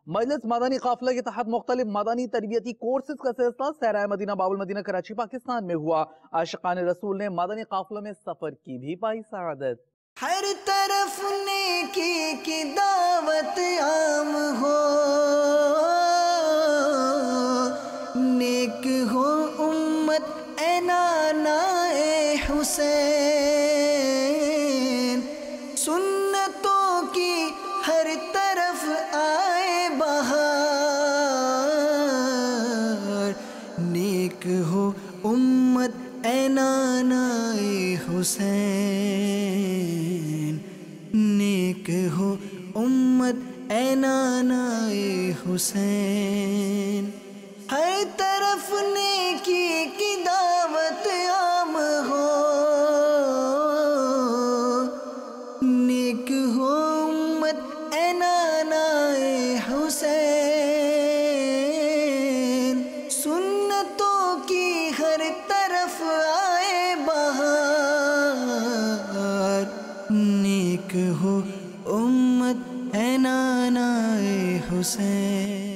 مجلس مدنی قافلہ کے تحت مختلف مدنی تربیتی کورسز کا سلسلہ سیرہ مدینہ باب المدینہ کراچی پاکستان میں ہوا۔ عاشقان رسول نے مدنی قافلوں میں سفر کی بھی پائی سعادت۔ ہر طرف نیکی کی دعوت عام ہو، نیک ہو امت اے نانا اے حسین، سنتوں کی ہر طرف آئے بہار، نیک ہو امت اے نانا اے حسین، نیک ہو امت اے نانا اے حسین۔ ہر طرف نیکی کی دعوت عام ہو، نیک ہو امت اے نانا اے حسین، سنتوں کی ہر طرف آئے بہار، نیک ہو امت اے نانا اے حسین۔